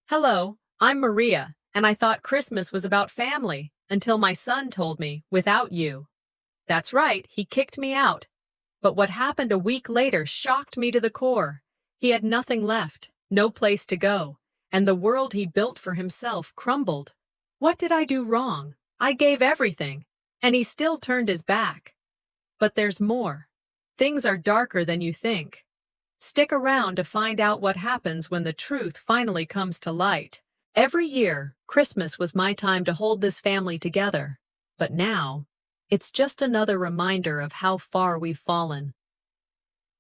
Hello, I'm Maria, and I thought Christmas was about family until my son told me, without you. That's right, he kicked me out. But what happened a week later shocked me to the core. He had nothing left, no place to go, and the world he built for himself crumbled. What did I do wrong? I gave everything, and he still turned his back. But there's more. Things are darker than you think. Stick around to find out what happens when the truth finally comes to light. Every year, Christmas was my time to hold this family together. But now, it's just another reminder of how far we've fallen.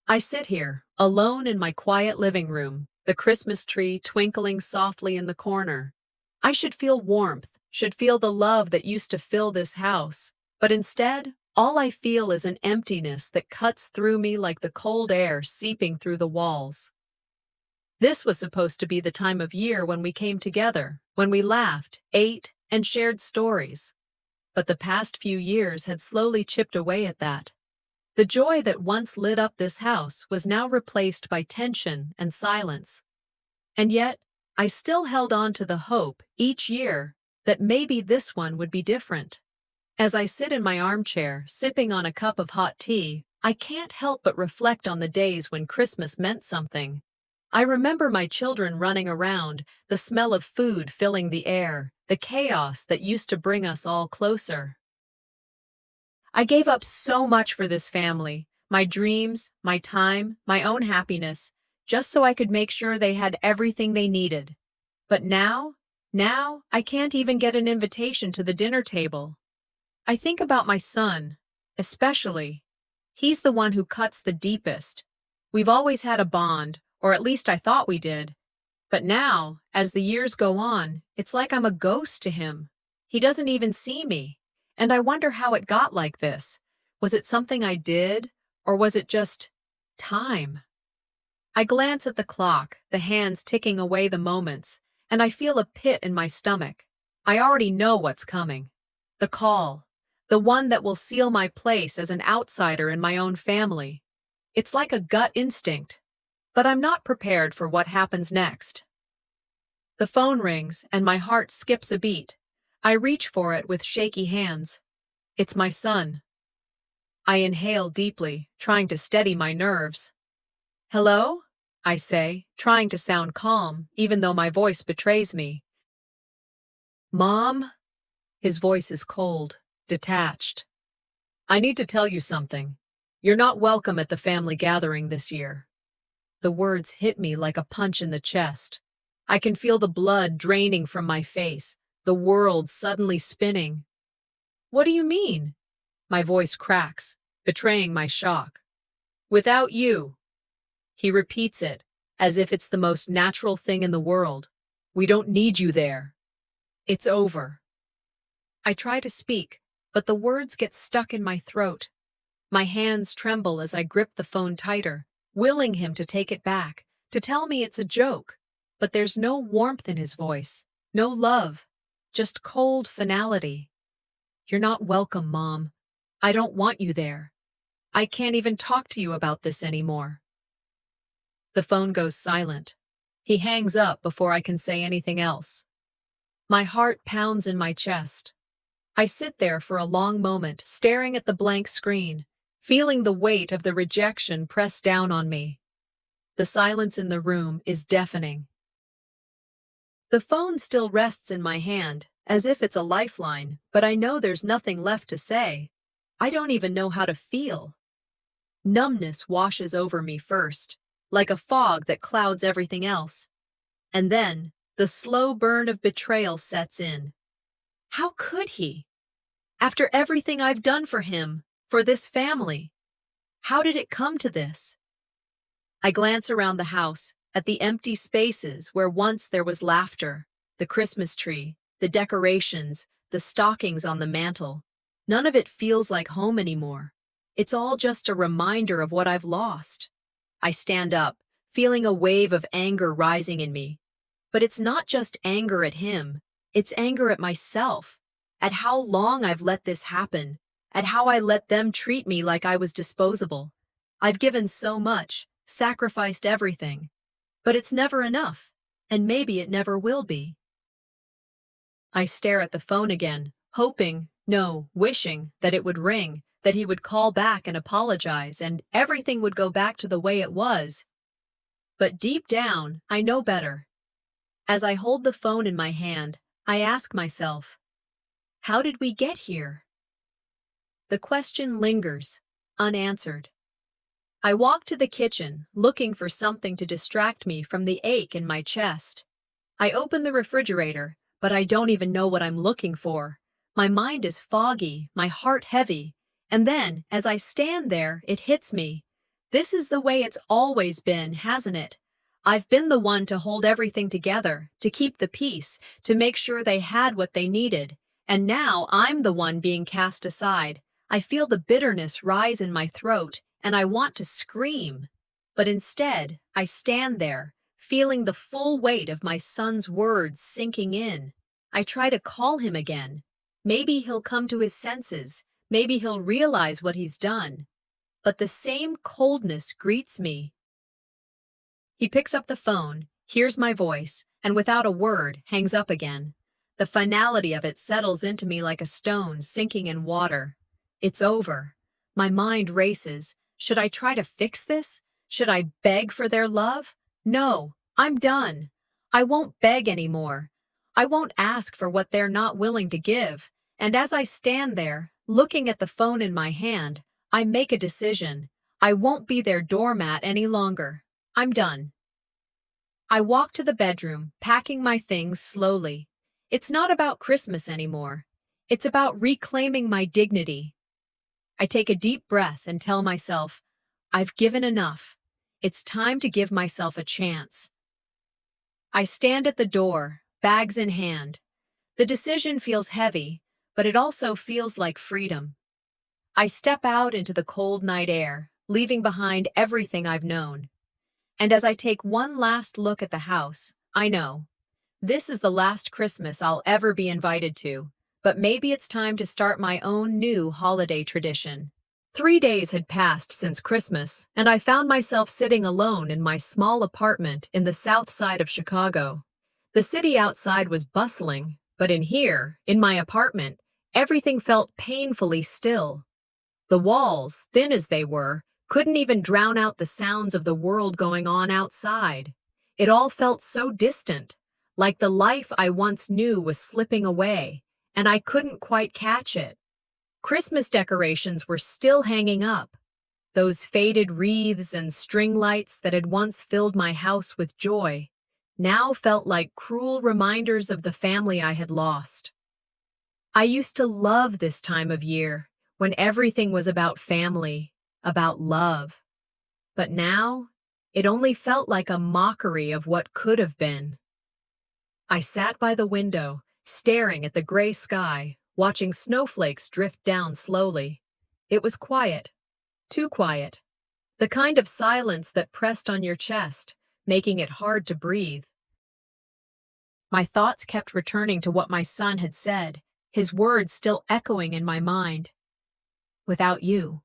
I sit here, alone in my quiet living room, the Christmas tree twinkling softly in the corner. I should feel warmth, should feel the love that used to fill this house. But instead, all I feel is an emptiness that cuts through me like the cold air seeping through the walls. This was supposed to be the time of year when we came together, when we laughed, ate, and shared stories. But the past few years had slowly chipped away at that. The joy that once lit up this house was now replaced by tension and silence. And yet, I still held on to the hope, each year, that maybe this one would be different. As I sit in my armchair, sipping on a cup of hot tea, I can't help but reflect on the days when Christmas meant something. I remember my children running around, the smell of food filling the air, the chaos that used to bring us all closer. I gave up so much for this family, my dreams, my time, my own happiness, just so I could make sure they had everything they needed. But now I can't even get an invitation to the dinner table. I think about my son, especially. He's the one who cuts the deepest. We've always had a bond, or at least I thought we did. But now, as the years go on, it's like I'm a ghost to him. He doesn't even see me. And I wonder how it got like this. Was it something I did, or was it just time? I glance at the clock, the hands ticking away the moments, and I feel a pit in my stomach. I already know what's coming. The call. The one that will seal my place as an outsider in my own family. It's like a gut instinct, but I'm not prepared for what happens next. The phone rings and my heart skips a beat. I reach for it with shaky hands. It's my son. I inhale deeply, trying to steady my nerves. Hello? I say, trying to sound calm, even though my voice betrays me. Mom? His voice is cold. Detached. I need to tell you something. You're not welcome at the family gathering this year. The words hit me like a punch in the chest. I can feel the blood draining from my face, the world suddenly spinning. What do you mean? My voice cracks, betraying my shock. Without you. He repeats it, as if it's the most natural thing in the world. We don't need you there. It's over. I try to speak, but the words get stuck in my throat. My hands tremble as I grip the phone tighter, willing him to take it back, to tell me it's a joke. But there's no warmth in his voice, no love, just cold finality. You're not welcome, Mom. I don't want you there. I can't even talk to you about this anymore. The phone goes silent. He hangs up before I can say anything else. My heart pounds in my chest. I sit there for a long moment, staring at the blank screen, feeling the weight of the rejection press down on me. The silence in the room is deafening. The phone still rests in my hand, as if it's a lifeline, but I know there's nothing left to say. I don't even know how to feel. Numbness washes over me first, like a fog that clouds everything else. And then, the slow burn of betrayal sets in. How could he? After everything I've done for him, for this family, how did it come to this? I glance around the house, at the empty spaces where once there was laughter, the Christmas tree, the decorations, the stockings on the mantel. None of it feels like home anymore. It's all just a reminder of what I've lost. I stand up, feeling a wave of anger rising in me. But it's not just anger at him, it's anger at myself. At how long I've let this happen, at how I let them treat me like I was disposable. I've given so much, sacrificed everything. But it's never enough. and maybe it never will be. I stare at the phone again, hoping, no, wishing that it would ring, that he would call back and apologize, and everything would go back to the way it was. But deep down, I know better. As I hold the phone in my hand, I ask myself, how did we get here? The question lingers, unanswered. I walk to the kitchen, looking for something to distract me from the ache in my chest. I open the refrigerator, but I don't even know what I'm looking for. My mind is foggy, my heart heavy, and then, as I stand there, it hits me. This is the way it's always been, hasn't it? I've been the one to hold everything together, to keep the peace, to make sure they had what they needed. And now I'm the one being cast aside. I feel the bitterness rise in my throat, and I want to scream. But instead, I stand there, feeling the full weight of my son's words sinking in. I try to call him again. Maybe he'll come to his senses. Maybe he'll realize what he's done. But the same coldness greets me. He picks up the phone, hears my voice, and without a word, hangs up again. The finality of it settles into me like a stone sinking in water. It's over. My mind races. Should I try to fix this? Should I beg for their love? No, I'm done. I won't beg anymore. I won't ask for what they're not willing to give. And as I stand there, looking at the phone in my hand, I make a decision. I won't be their doormat any longer. I'm done. I walk to the bedroom, packing my things slowly. It's not about Christmas anymore. It's about reclaiming my dignity. I take a deep breath and tell myself, I've given enough. It's time to give myself a chance. I stand at the door, bags in hand. The decision feels heavy, but it also feels like freedom. I step out into the cold night air, leaving behind everything I've known. And as I take one last look at the house, I know, this is the last Christmas I'll ever be invited to, but maybe it's time to start my own new holiday tradition. 3 days had passed since Christmas, and I found myself sitting alone in my small apartment in the south side of Chicago. The city outside was bustling, but in here, in my apartment, everything felt painfully still. The walls, thin as they were, couldn't even drown out the sounds of the world going on outside. It all felt so distant, like the life I once knew was slipping away, and I couldn't quite catch it. Christmas decorations were still hanging up. Those faded wreaths and string lights that had once filled my house with joy now felt like cruel reminders of the family I had lost. I used to love this time of year, when everything was about family, about love. But now, it only felt like a mockery of what could have been. I sat by the window, staring at the gray sky, watching snowflakes drift down slowly. It was quiet, too quiet. The kind of silence that pressed on your chest, making it hard to breathe. My thoughts kept returning to what my son had said, his words still echoing in my mind. Without you.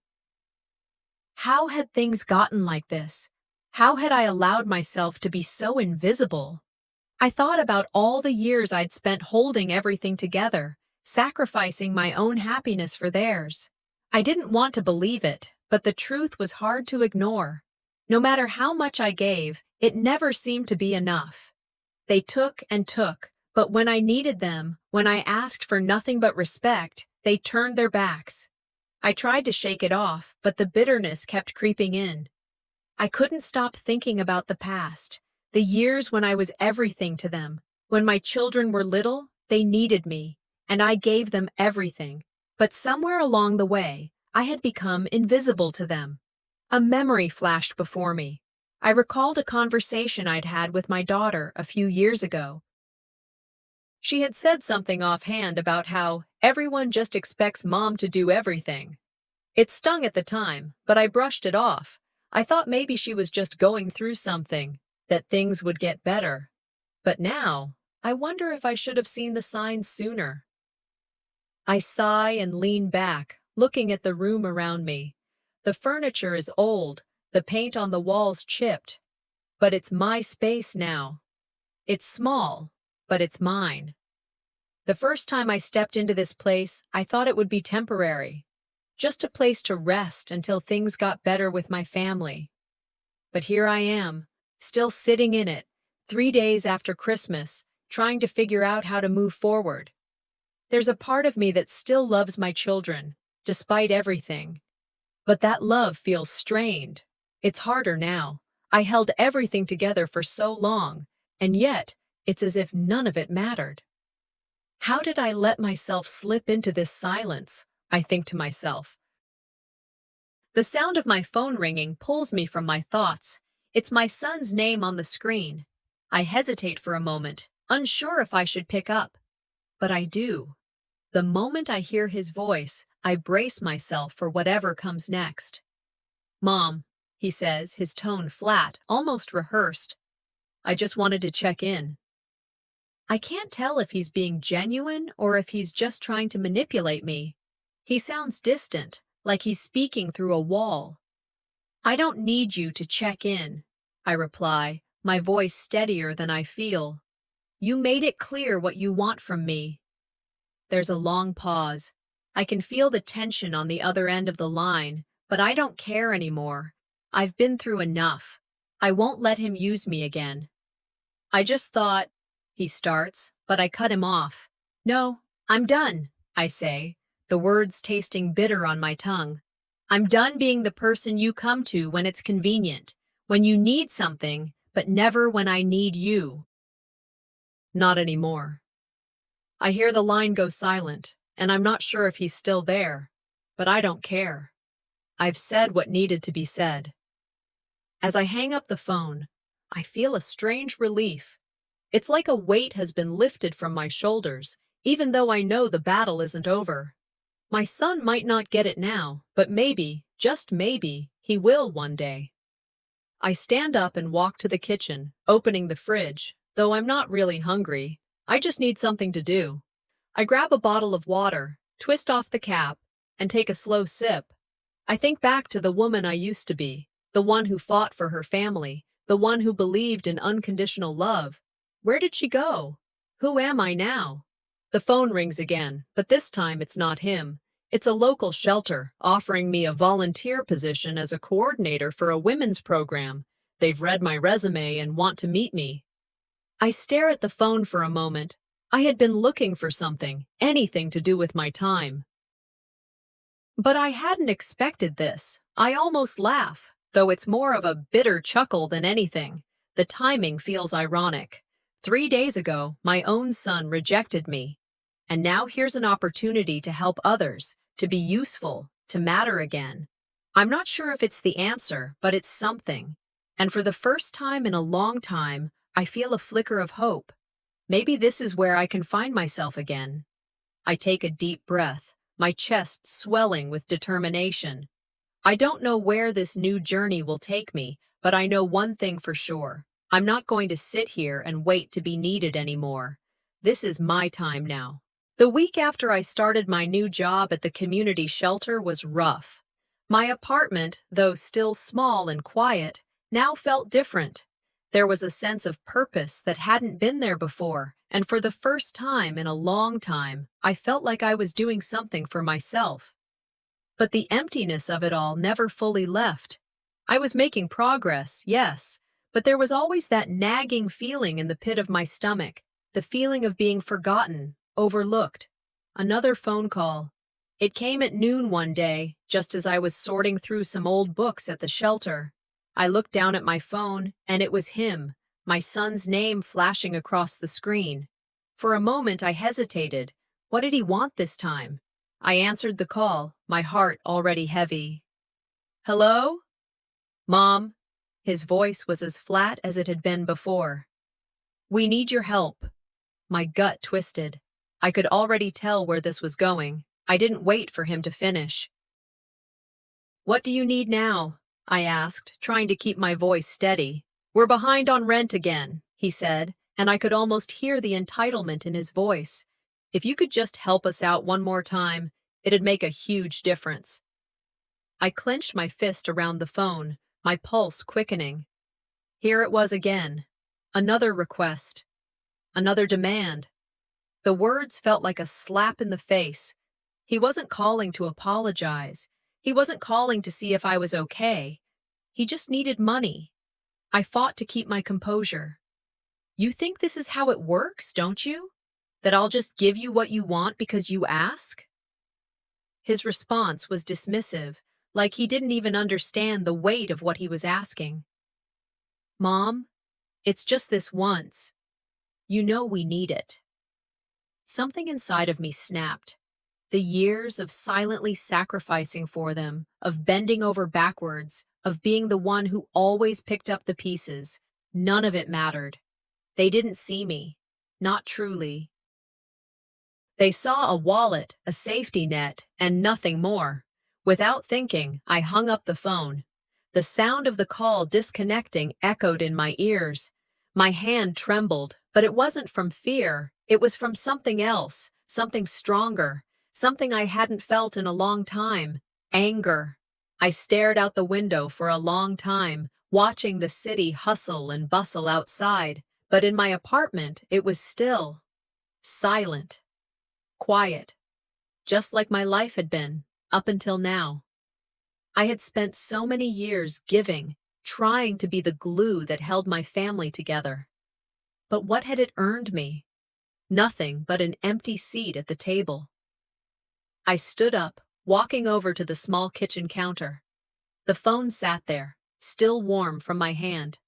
How had things gotten like this? How had I allowed myself to be so invisible? I thought about all the years I'd spent holding everything together, sacrificing my own happiness for theirs. I didn't want to believe it, but the truth was hard to ignore. No matter how much I gave, it never seemed to be enough. They took and took, but when I needed them, when I asked for nothing but respect, they turned their backs. I tried to shake it off, but the bitterness kept creeping in. I couldn't stop thinking about the past, the years when I was everything to them. When my children were little, they needed me, and I gave them everything. But somewhere along the way, I had become invisible to them. A memory flashed before me. I recalled a conversation I'd had with my daughter a few years ago. She had said something offhand about how everyone just expects mom to do everything. It stung at the time, but I brushed it off. I thought maybe she was just going through something, that things would get better. But now, I wonder if I should have seen the signs sooner. I sigh and lean back, looking at the room around me. The furniture is old, the paint on the walls chipped. But it's my space now. It's small, but it's mine. The first time I stepped into this place, I thought it would be temporary, just a place to rest until things got better with my family. But here I am, still sitting in it, 3 days after Christmas, trying to figure out how to move forward. There's a part of me that still loves my children, despite everything. But that love feels strained. It's harder now. I held everything together for so long, and yet, it's as if none of it mattered. How did I let myself slip into this silence? I think to myself. The sound of my phone ringing pulls me from my thoughts. It's my son's name on the screen. I hesitate for a moment, unsure if I should pick up. But I do. The moment I hear his voice, I brace myself for whatever comes next. "Mom," he says, his tone flat, almost rehearsed. "I just wanted to check in." I can't tell if he's being genuine or if he's just trying to manipulate me. He sounds distant, like he's speaking through a wall. "I don't need you to check in," I reply, my voice steadier than I feel. "You made it clear what you want from me." There's a long pause. I can feel the tension on the other end of the line, but I don't care anymore. I've been through enough. I won't let him use me again. "I just thought," he starts, but I cut him off. "No, I'm done," I say, the words tasting bitter on my tongue. "I'm done being the person you come to when it's convenient, when you need something, but never when I need you." Not anymore. I hear the line go silent, and I'm not sure if he's still there, but I don't care. I've said what needed to be said. As I hang up the phone, I feel a strange relief. It's like a weight has been lifted from my shoulders, even though I know the battle isn't over. My son might not get it now, but maybe, just maybe, he will one day. I stand up and walk to the kitchen, opening the fridge, though I'm not really hungry. I just need something to do. I grab a bottle of water, twist off the cap, and take a slow sip. I think back to the woman I used to be, the one who fought for her family, the one who believed in unconditional love. Where did she go? Who am I now? The phone rings again, but this time it's not him. It's a local shelter, offering me a volunteer position as a coordinator for a women's program. They've read my resume and want to meet me. I stare at the phone for a moment. I had been looking for something, anything to do with my time. But I hadn't expected this. I almost laugh, though it's more of a bitter chuckle than anything. The timing feels ironic. 3 days ago, my own son rejected me. And now here's an opportunity to help others, to be useful, to matter again. I'm not sure if it's the answer, but it's something. And for the first time in a long time, I feel a flicker of hope. Maybe this is where I can find myself again. I take a deep breath, my chest swelling with determination. I don't know where this new journey will take me, but I know one thing for sure. I'm not going to sit here and wait to be needed anymore. This is my time now. The week after I started my new job at the community shelter was rough. My apartment, though still small and quiet, now felt different. There was a sense of purpose that hadn't been there before, and for the first time in a long time, I felt like I was doing something for myself. But the emptiness of it all never fully left. I was making progress, yes, but there was always that nagging feeling in the pit of my stomach, the feeling of being forgotten, overlooked. Another phone call. It came at noon one day, just as I was sorting through some old books at the shelter. I looked down at my phone, and it was him, my son's name flashing across the screen. For a moment I hesitated. What did he want this time? I answered the call, my heart already heavy. "Hello? Mom?" His voice was as flat as it had been before. "We need your help." My gut twisted. I could already tell where this was going. I didn't wait for him to finish. "What do you need now?" I asked, trying to keep my voice steady. "We're behind on rent again," he said, and I could almost hear the entitlement in his voice. "If you could just help us out one more time, it'd make a huge difference." I clenched my fist around the phone, my pulse quickening. Here it was again. Another request. another demand. The words felt like a slap in the face. He wasn't calling to apologize. He wasn't calling to see if I was okay. He just needed money. I fought to keep my composure. You think this is how it works, don't you? That I'll just give you what you want because you ask? His response was dismissive, like he didn't even understand the weight of what he was asking. Mom, it's just this once. You know we need it. Something inside of me snapped. The years of silently sacrificing for them, of bending over backwards, of being the one who always picked up the pieces, none of it mattered. They didn't see me. Not truly. They saw a wallet, a safety net, and nothing more. Without thinking, I hung up the phone. The sound of the call disconnecting echoed in my ears. My hand trembled, but it wasn't from fear. It was from something else, something stronger, something I hadn't felt in a long time. Anger. I stared out the window for a long time, watching the city hustle and bustle outside, but in my apartment it was still. Silent. Quiet. Just like my life had been, up until now. I had spent so many years giving, trying to be the glue that held my family together. But what had it earned me? Nothing but an empty seat at the table. I stood up, walking over to the small kitchen counter. The phone sat there, still warm from my hand.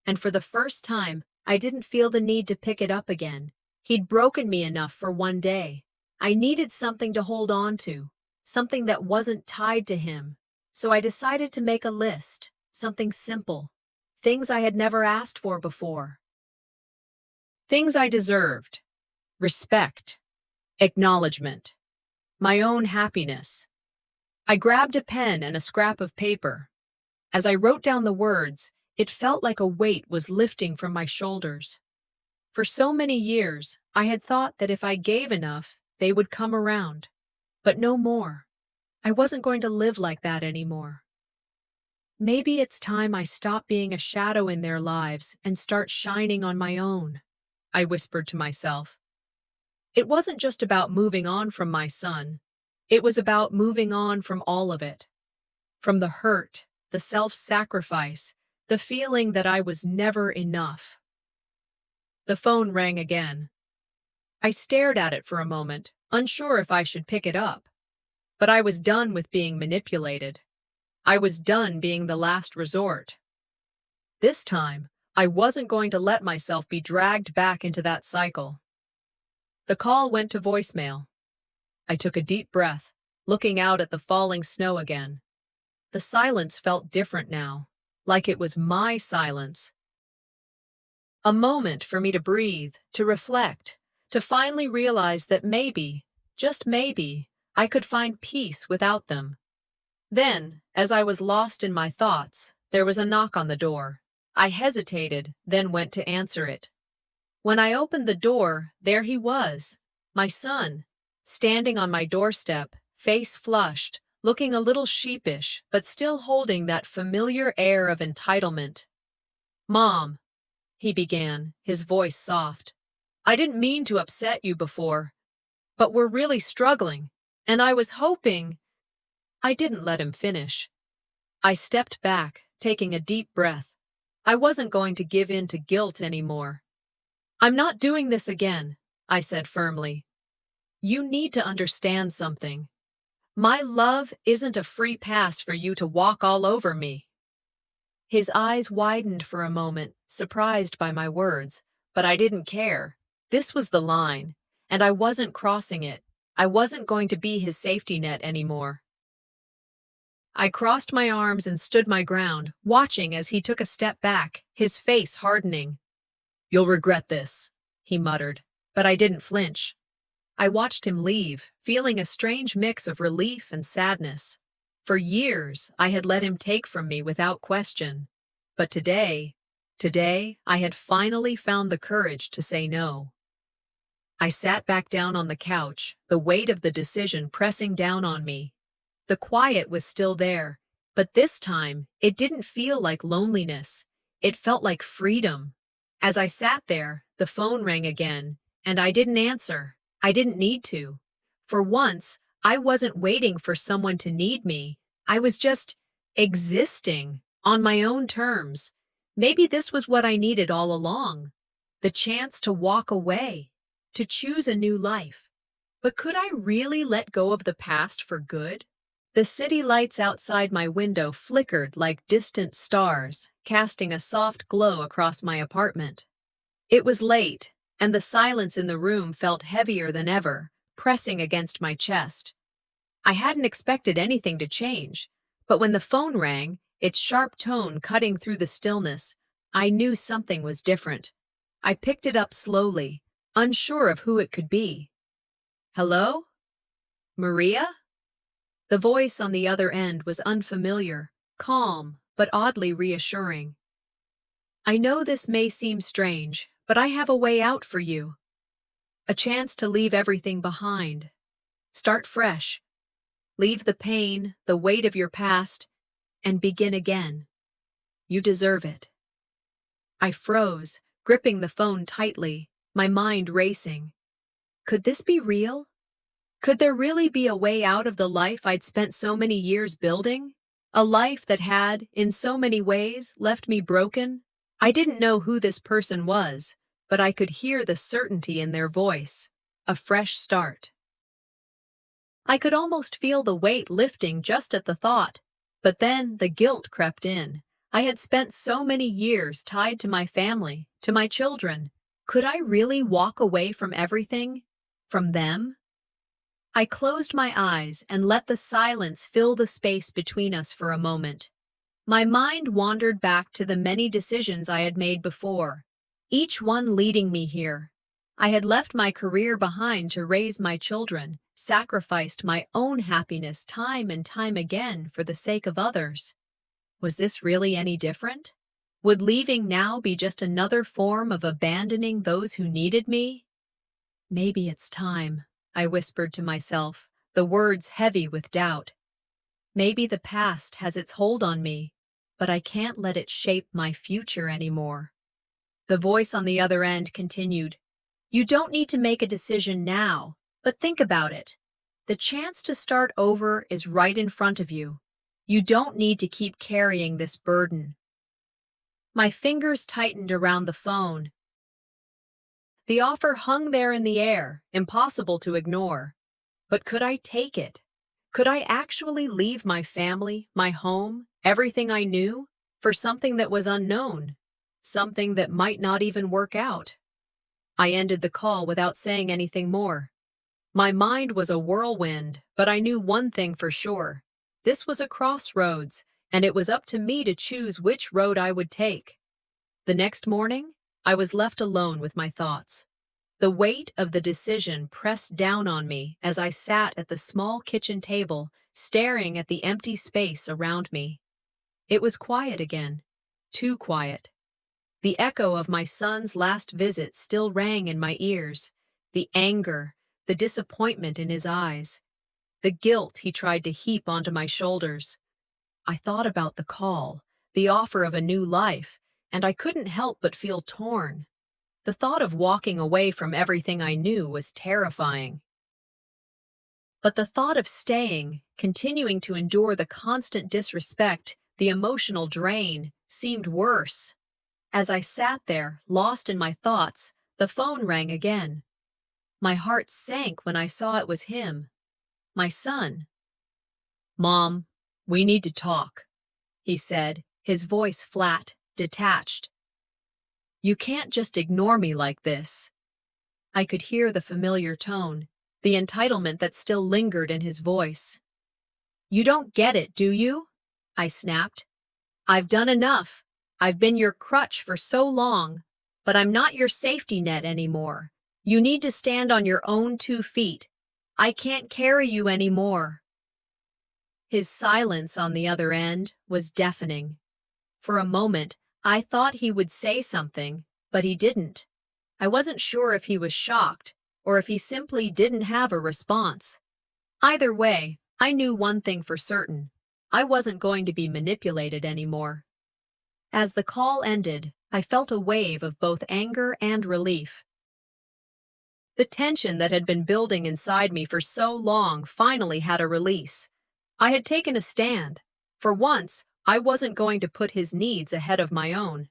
And for the first time, I didn't feel the need to pick it up again. He'd broken me enough for one day. I needed something to hold on to, something that wasn't tied to him. So I decided to make a list, something simple, things I had never asked for before. Things I deserved. Respect. Acknowledgement. My own happiness. I grabbed a pen and a scrap of paper. As I wrote down the words, it felt like a weight was lifting from my shoulders. For so many years, I had thought that if I gave enough, they would come around. But no more. I wasn't going to live like that anymore. Maybe it's time I stop being a shadow in their lives and start shining on my own, I whispered to myself. It wasn't just about moving on from my son. It was about moving on from all of it. From the hurt, the self-sacrifice, the feeling that I was never enough. The phone rang again. I stared at it for a moment, unsure if I should pick it up. But I was done with being manipulated. I was done being the last resort. This time, I wasn't going to let myself be dragged back into that cycle. The call went to voicemail. I took a deep breath, looking out at the falling snow again. The silence felt different now, like it was my silence. A moment for me to breathe, to reflect, to finally realize that maybe, just maybe, I could find peace without them. Then, as I was lost in my thoughts, there was a knock on the door. I hesitated, then went to answer it. When I opened the door, there he was, my son, standing on my doorstep, face flushed, looking a little sheepish, but still holding that familiar air of entitlement. "Mom," he began, his voice soft. "I didn't mean to upset you before, but we're really struggling, and I was hoping—" I didn't let him finish. I stepped back, taking a deep breath. I wasn't going to give in to guilt anymore. "I'm not doing this again," I said firmly. "You need to understand something. My love isn't a free pass for you to walk all over me." His eyes widened for a moment, surprised by my words, but I didn't care. This was the line, and I wasn't crossing it. I wasn't going to be his safety net anymore. I crossed my arms and stood my ground, watching as he took a step back, his face hardening. "You'll regret this," he muttered, but I didn't flinch. I watched him leave, feeling a strange mix of relief and sadness. For years, I had let him take from me without question. But today, I had finally found the courage to say no. I sat back down on the couch, the weight of the decision pressing down on me. The quiet was still there, but this time, it didn't feel like loneliness. It felt like freedom. As I sat there, The phone rang again, and I didn't answer. I didn't need to. For once, I wasn't waiting for someone to need me. I was just existing on my own terms. Maybe this was what I needed all along. The chance to walk away, to choose a new life. But could I really let go of the past for good? The city lights outside my window flickered like distant stars, casting a soft glow across my apartment. It was late, and the silence in the room felt heavier than ever, pressing against my chest. I hadn't expected anything to change, but when the phone rang, its sharp tone cutting through the stillness, I knew something was different. I picked it up slowly, unsure of who it could be. Hello? Maria? The voice on the other end was unfamiliar, calm, but oddly reassuring. I know this may seem strange, but I have a way out for you. A chance to leave everything behind. Start fresh. Leave the pain, the weight of your past, and begin again. You deserve it. I froze, gripping the phone tightly, my mind racing. Could this be real? Could there really be a way out of the life I'd spent so many years building? A life that had, in so many ways, left me broken? I didn't know who this person was, but I could hear the certainty in their voice. A fresh start. I could almost feel the weight lifting just at the thought, but then the guilt crept in. I had spent so many years tied to my family, to my children. Could I really walk away from everything? From them? I closed my eyes and let the silence fill the space between us for a moment. My mind wandered back to the many decisions I had made before, each one leading me here. I had left my career behind to raise my children, sacrificed my own happiness time and time again for the sake of others. Was this really any different? Would leaving now be just another form of abandoning those who needed me? Maybe it's time, I whispered to myself, the words heavy with doubt. Maybe the past has its hold on me, but I can't let it shape my future anymore. The voice on the other end continued, You don't need to make a decision now, but think about it. The chance to start over is right in front of you. You don't need to keep carrying this burden. My fingers tightened around the phone. The offer hung there in the air, impossible to ignore. But could I take it? Could I actually leave my family, my home, everything I knew, for something that was unknown? Something that might not even work out? I ended the call without saying anything more. My mind was a whirlwind, but I knew one thing for sure. This was a crossroads, and it was up to me to choose which road I would take. The next morning, I was left alone with my thoughts. The weight of the decision pressed down on me as I sat at the small kitchen table, staring at the empty space around me. It was quiet again, too quiet. The echo of my son's last visit still rang in my ears, the anger, the disappointment in his eyes, the guilt he tried to heap onto my shoulders. I thought about the call, the offer of a new life, and I couldn't help but feel torn. The thought of walking away from everything I knew was terrifying. But the thought of staying, continuing to endure the constant disrespect, the emotional drain, seemed worse. As I sat there, lost in my thoughts, the phone rang again. My heart sank when I saw it was him, my son. "Mom, we need to talk," he said, his voice flat, detached. "You can't just ignore me like this." I could hear the familiar tone, the entitlement that still lingered in his voice. "You don't get it, do you?" I snapped. "I've done enough. I've been your crutch for so long, but I'm not your safety net anymore. You need to stand on your own 2 feet. I can't carry you anymore." His silence on the other end was deafening. For a moment, I thought he would say something, but he didn't. I wasn't sure if he was shocked or if he simply didn't have a response. Either way, I knew one thing for certain. I wasn't going to be manipulated anymore. As the call ended, I felt a wave of both anger and relief. The tension that had been building inside me for so long finally had a release. I had taken a stand. For once, I wasn't going to put his needs ahead of my own.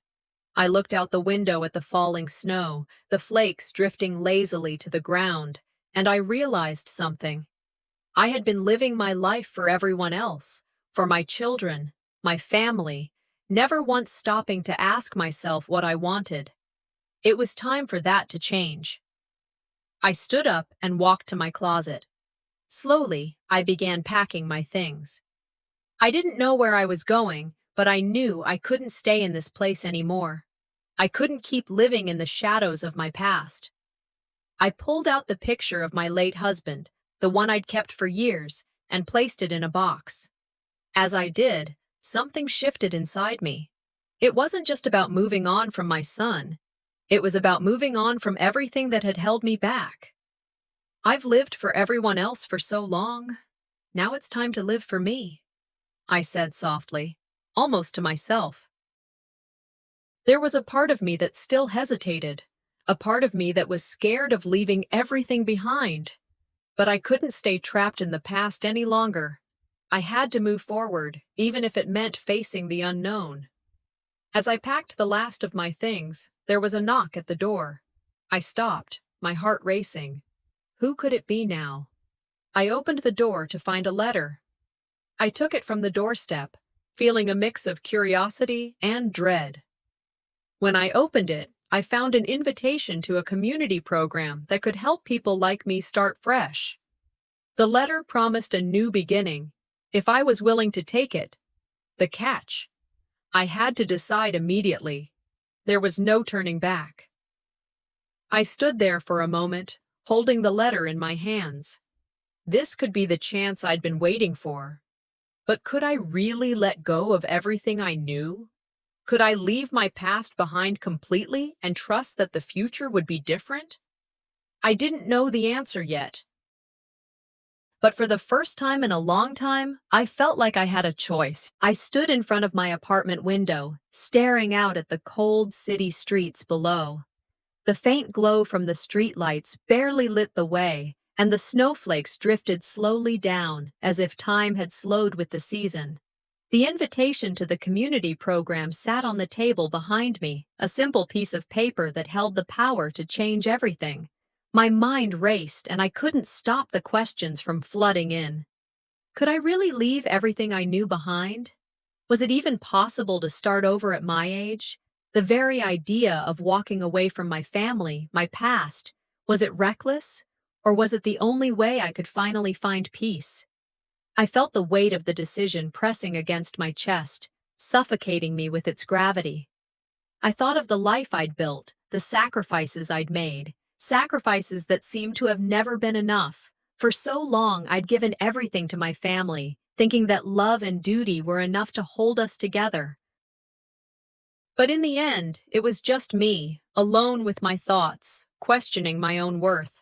I looked out the window at the falling snow, the flakes drifting lazily to the ground, and I realized something. I had been living my life for everyone else, for my children, my family, never once stopping to ask myself what I wanted. It was time for that to change. I stood up and walked to my closet. Slowly, I began packing my things. I didn't know where I was going, but I knew I couldn't stay in this place anymore. I couldn't keep living in the shadows of my past. I pulled out the picture of my late husband, the one I'd kept for years, and placed it in a box. As I did, something shifted inside me. It wasn't just about moving on from my son. It was about moving on from everything that had held me back. I've lived for everyone else for so long. Now it's time to live for me, I said softly, almost to myself. There was a part of me that still hesitated, a part of me that was scared of leaving everything behind. But I couldn't stay trapped in the past any longer. I had to move forward, even if it meant facing the unknown. As I packed the last of my things, there was a knock at the door. I stopped, my heart racing. Who could it be now? I opened the door to find a letter. I took it from the doorstep, feeling a mix of curiosity and dread. When I opened it, I found an invitation to a community program that could help people like me start fresh. The letter promised a new beginning, if I was willing to take it. The catch: I had to decide immediately. There was no turning back. I stood there for a moment, holding the letter in my hands. This could be the chance I'd been waiting for. But could I really let go of everything I knew? Could I leave my past behind completely and trust that the future would be different? I didn't know the answer yet. But for the first time in a long time, I felt like I had a choice. I stood in front of my apartment window, staring out at the cold city streets below. The faint glow from the streetlights barely lit the way, and the snowflakes drifted slowly down, as if time had slowed with the season. The invitation to the community program sat on the table behind me, a simple piece of paper that held the power to change everything. My mind raced, and I couldn't stop the questions from flooding in. Could I really leave everything I knew behind? Was it even possible to start over at my age? The very idea of walking away from my family, my past, was it reckless? Or was it the only way I could finally find peace? I felt the weight of the decision pressing against my chest, suffocating me with its gravity. I thought of the life I'd built, the sacrifices I'd made, sacrifices that seemed to have never been enough. For so long, I'd given everything to my family, thinking that love and duty were enough to hold us together. But in the end, it was just me, alone with my thoughts, questioning my own worth.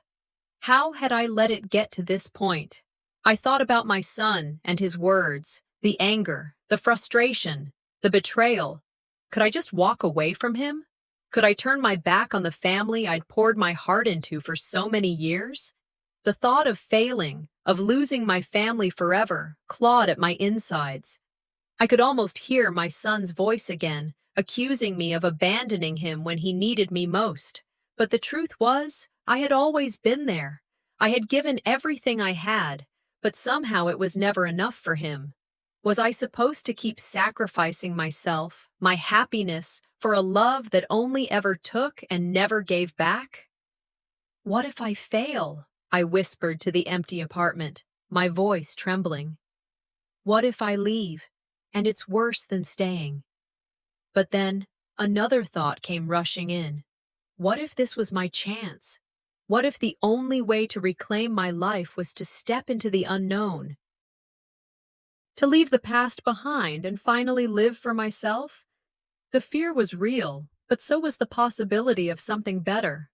How had I let it get to this point? I thought about my son and his words, the anger, the frustration, the betrayal. Could I just walk away from him? Could I turn my back on the family I'd poured my heart into for so many years? The thought of failing, of losing my family forever, clawed at my insides. I could almost hear my son's voice again, accusing me of abandoning him when he needed me most. But the truth was, I had always been there. I had given everything I had, but somehow it was never enough for him. Was I supposed to keep sacrificing myself, my happiness, for a love that only ever took and never gave back? What if I fail? I whispered to the empty apartment, my voice trembling. What if I leave, and it's worse than staying? But then, another thought came rushing in. What if this was my chance? What if the only way to reclaim my life was to step into the unknown? To leave the past behind and finally live for myself? The fear was real, but so was the possibility of something better.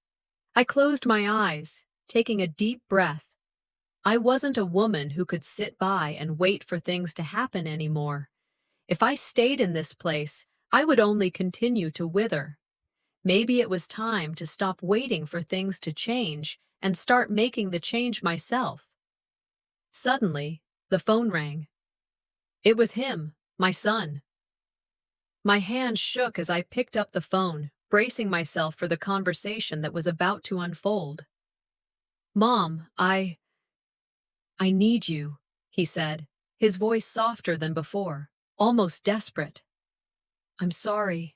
I closed my eyes, taking a deep breath. I wasn't a woman who could sit by and wait for things to happen anymore. If I stayed in this place, I would only continue to wither. Maybe it was time to stop waiting for things to change and start making the change myself. Suddenly, the phone rang. It was him, my son. My hand shook as I picked up the phone, bracing myself for the conversation that was about to unfold. "Mom, I need you," he said, his voice softer than before, almost desperate. "I'm sorry.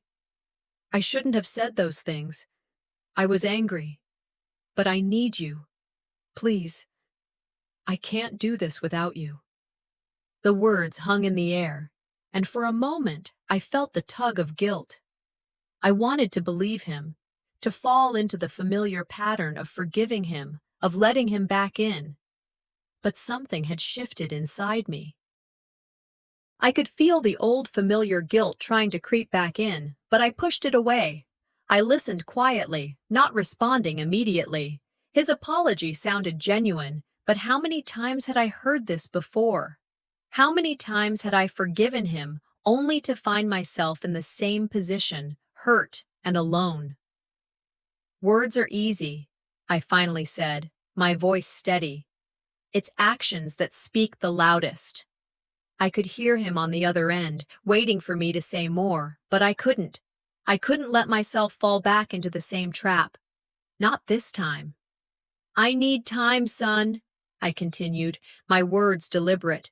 I shouldn't have said those things. I was angry. But I need you. Please. I can't do this without you." The words hung in the air, and for a moment I felt the tug of guilt. I wanted to believe him, to fall into the familiar pattern of forgiving him, of letting him back in. But something had shifted inside me. I could feel the old familiar guilt trying to creep back in, but I pushed it away. I listened quietly, not responding immediately. His apology sounded genuine, but how many times had I heard this before? How many times had I forgiven him, only to find myself in the same position, hurt and alone? "Words are easy," I finally said, my voice steady. "It's actions that speak the loudest." I could hear him on the other end, waiting for me to say more, but I couldn't. I couldn't let myself fall back into the same trap. Not this time. "I need time, son," I continued, my words deliberate.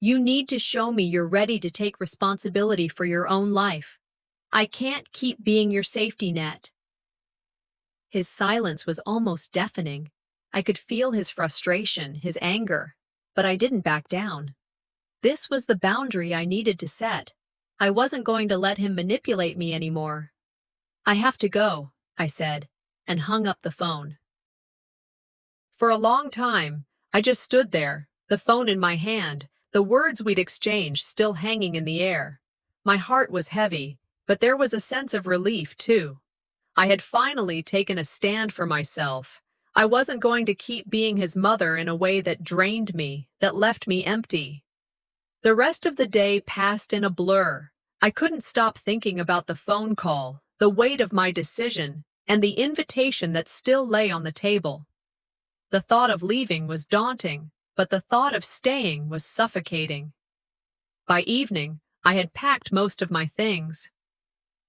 "You need to show me you're ready to take responsibility for your own life. I can't keep being your safety net." His silence was almost deafening. I could feel his frustration, his anger, but I didn't back down. This was the boundary I needed to set. I wasn't going to let him manipulate me anymore. "I have to go," I said, and hung up the phone. For a long time, I just stood there, the phone in my hand, the words we'd exchanged still hanging in the air. My heart was heavy, but there was a sense of relief, too. I had finally taken a stand for myself. I wasn't going to keep being his mother in a way that drained me, that left me empty. The rest of the day passed in a blur. I couldn't stop thinking about the phone call, the weight of my decision, and the invitation that still lay on the table. The thought of leaving was daunting, but the thought of staying was suffocating. By evening, I had packed most of my things.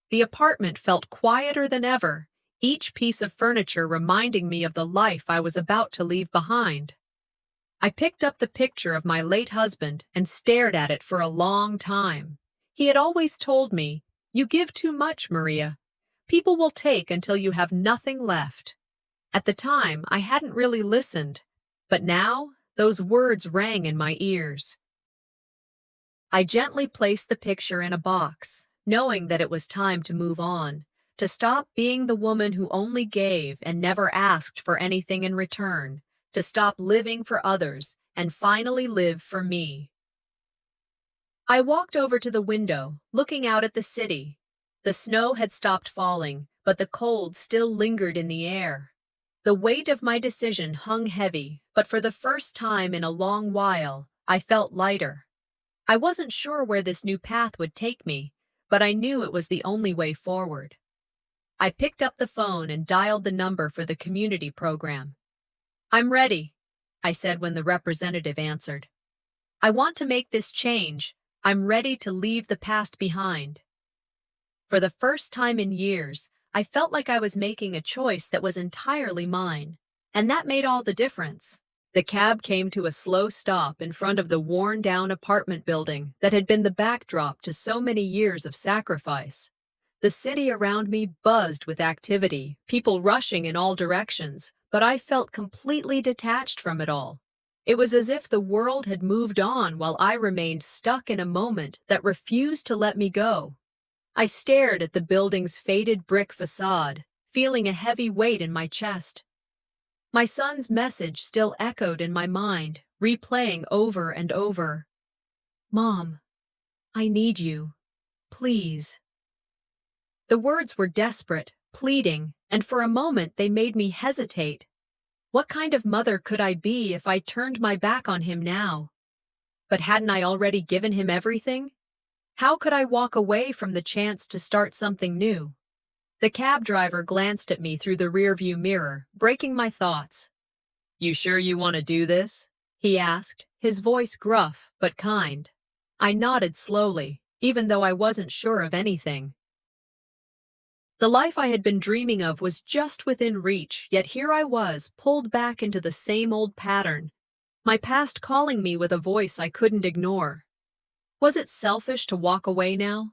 The apartment felt quieter than ever, each piece of furniture reminding me of the life I was about to leave behind. I picked up the picture of my late husband and stared at it for a long time. He had always told me, "You give too much, Maria. People will take until you have nothing left." At the time, I hadn't really listened, but now those words rang in my ears. I gently placed the picture in a box, knowing that it was time to move on, to stop being the woman who only gave and never asked for anything in return, to stop living for others and finally live for me. I walked over to the window, looking out at the city. The snow had stopped falling, but the cold still lingered in the air. The weight of my decision hung heavy, but for the first time in a long while, I felt lighter. I wasn't sure where this new path would take me, but I knew it was the only way forward. I picked up the phone and dialed the number for the community program. "I'm ready," I said when the representative answered. "I want to make this change. I'm ready to leave the past behind." For the first time in years, I felt like I was making a choice that was entirely mine, and that made all the difference. The cab came to a slow stop in front of the worn-down apartment building that had been the backdrop to so many years of sacrifice. The city around me buzzed with activity, people rushing in all directions, but I felt completely detached from it all. It was as if the world had moved on while I remained stuck in a moment that refused to let me go. I stared at the building's faded brick facade, feeling a heavy weight in my chest. My son's message still echoed in my mind, replaying over and over. "Mom, I need you. Please." The words were desperate, pleading, and for a moment they made me hesitate. What kind of mother could I be if I turned my back on him now? But hadn't I already given him everything? How could I walk away from the chance to start something new? The cab driver glanced at me through the rearview mirror, breaking my thoughts. You sure you want to do this? He asked, his voice gruff but kind. I nodded slowly, even though I wasn't sure of anything. The life I had been dreaming of was just within reach, yet here I was, pulled back into the same old pattern, my past calling me with a voice I couldn't ignore. Was it selfish to walk away now?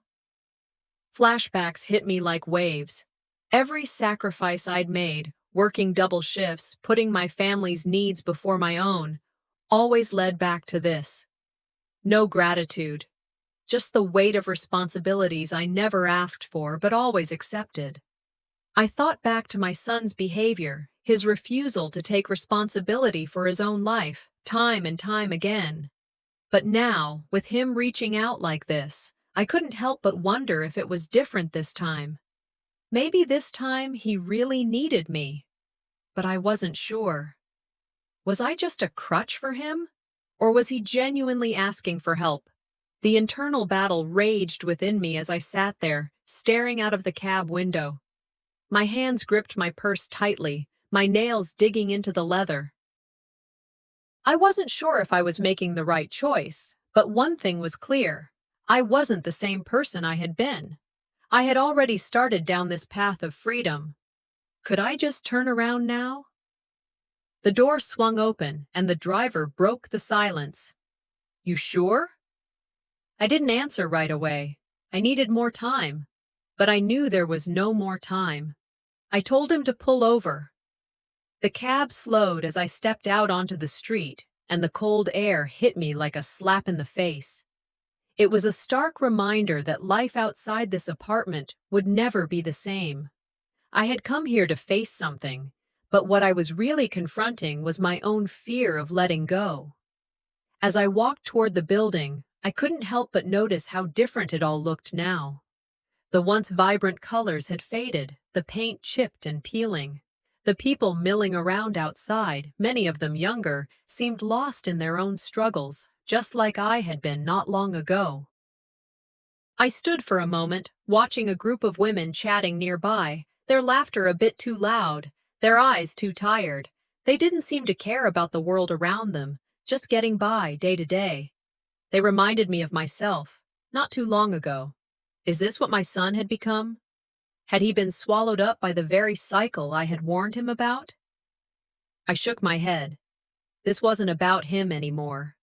Flashbacks hit me like waves. Every sacrifice I'd made, working double shifts, putting my family's needs before my own, always led back to this. No gratitude. Just the weight of responsibilities I never asked for but always accepted. I thought back to my son's behavior, his refusal to take responsibility for his own life, time and time again. But now, with him reaching out like this, I couldn't help but wonder if it was different this time. Maybe this time he really needed me. But I wasn't sure. Was I just a crutch for him? Or was he genuinely asking for help? The internal battle raged within me as I sat there, staring out of the cab window. My hands gripped my purse tightly, my nails digging into the leather. I wasn't sure if I was making the right choice, but one thing was clear. I wasn't the same person I had been. I had already started down this path of freedom. Could I just turn around now? The door swung open, and the driver broke the silence. You sure? I didn't answer right away. I needed more time. But I knew there was no more time. I told him to pull over. The cab slowed as I stepped out onto the street, and the cold air hit me like a slap in the face. It was a stark reminder that life outside this apartment would never be the same. I had come here to face something, but what I was really confronting was my own fear of letting go. As I walked toward the building, I couldn't help but notice how different it all looked now. The once vibrant colors had faded, the paint chipped and peeling. The people milling around outside, many of them younger, seemed lost in their own struggles, just like I had been not long ago. I stood for a moment, watching a group of women chatting nearby, their laughter a bit too loud, their eyes too tired. They didn't seem to care about the world around them, just getting by day to day. They reminded me of myself, not too long ago. Is this what my son had become? Had he been swallowed up by the very cycle I had warned him about? I shook my head. This wasn't about him anymore.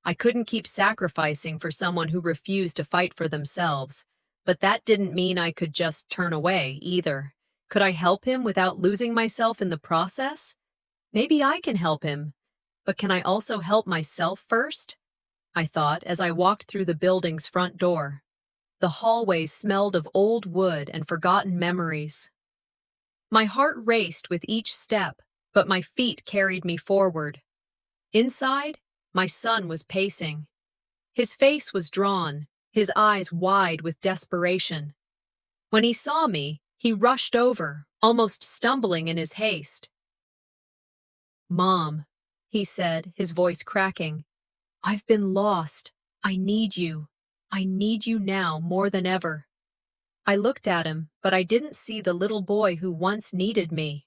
I couldn't keep sacrificing for someone who refused to fight for themselves, but that didn't mean I could just turn away either. Could I help him without losing myself in the process? Maybe I can help him, but can I also help myself first? I thought as I walked through the building's front door. The hallways smelled of old wood and forgotten memories. My heart raced with each step, but my feet carried me forward. Inside, my son was pacing. His face was drawn, his eyes wide with desperation. When he saw me, he rushed over, almost stumbling in his haste. "Mom," he said, his voice cracking. "I've been lost. I need you. I need you now more than ever." I looked at him, but I didn't see the little boy who once needed me.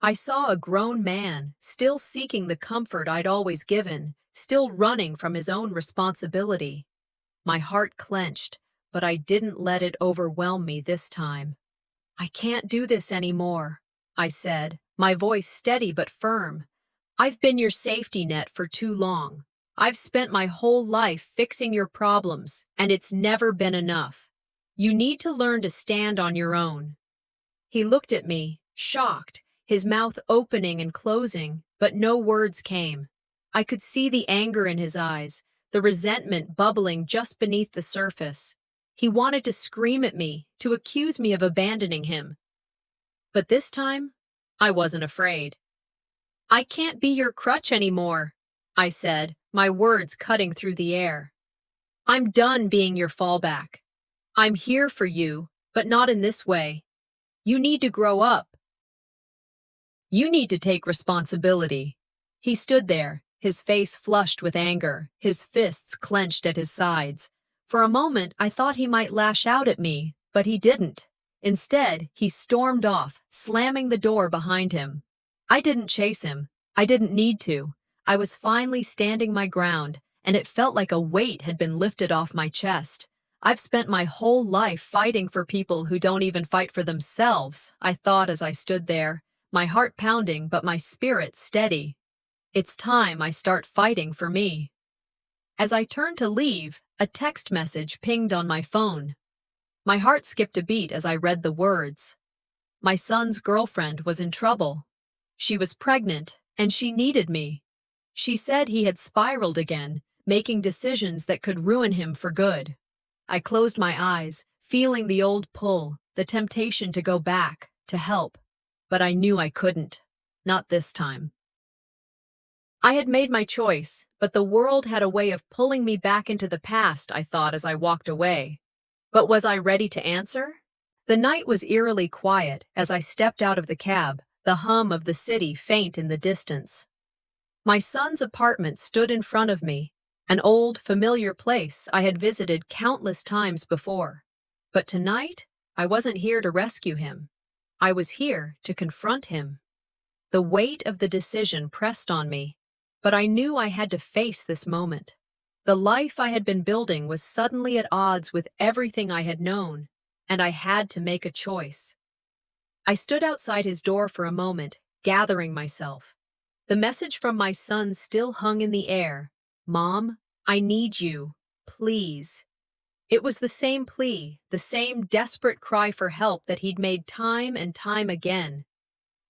I saw a grown man, still seeking the comfort I'd always given, still running from his own responsibility. My heart clenched, but I didn't let it overwhelm me this time. "I can't do this anymore," I said, my voice steady but firm. "I've been your safety net for too long. I've spent my whole life fixing your problems, and it's never been enough. You need to learn to stand on your own." He looked at me, shocked, his mouth opening and closing, but no words came. I could see the anger in his eyes, the resentment bubbling just beneath the surface. He wanted to scream at me, to accuse me of abandoning him. But this time, I wasn't afraid. "I can't be your crutch anymore," I said, my words cutting through the air. "I'm done being your fallback. I'm here for you, but not in this way. You need to grow up. You need to take responsibility." He stood there, his face flushed with anger, his fists clenched at his sides. For a moment, I thought he might lash out at me, but he didn't. Instead, he stormed off, slamming the door behind him. I didn't chase him. I didn't need to. I was finally standing my ground, and it felt like a weight had been lifted off my chest. I've spent my whole life fighting for people who don't even fight for themselves, I thought as I stood there, my heart pounding but my spirit steady. It's time I start fighting for me. As I turned to leave, a text message pinged on my phone. My heart skipped a beat as I read the words. My son's girlfriend was in trouble. She was pregnant, and she needed me. She said he had spiraled again, making decisions that could ruin him for good. I closed my eyes, feeling the old pull, the temptation to go back, to help. But I knew I couldn't. Not this time. I had made my choice, but the world had a way of pulling me back into the past, I thought as I walked away. But was I ready to answer? The night was eerily quiet as I stepped out of the cab, the hum of the city faint in the distance. My son's apartment stood in front of me, an old, familiar place I had visited countless times before. But tonight, I wasn't here to rescue him. I was here to confront him. The weight of the decision pressed on me, but I knew I had to face this moment. The life I had been building was suddenly at odds with everything I had known, and I had to make a choice. I stood outside his door for a moment, gathering myself. The message from my son still hung in the air. Mom, I need you. Please. It was the same plea, the same desperate cry for help that he'd made time and time again.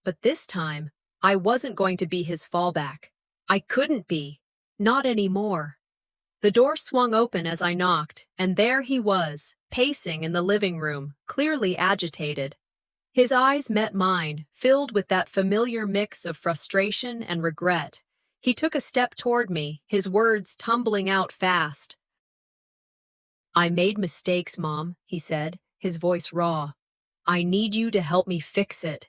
But this time, I wasn't going to be his fallback. I couldn't be. Not anymore. The door swung open as I knocked, and there he was, pacing in the living room, clearly agitated. His eyes met mine, filled with that familiar mix of frustration and regret. He took a step toward me, his words tumbling out fast. I made mistakes, Mom, he said, his voice raw. I need you to help me fix it.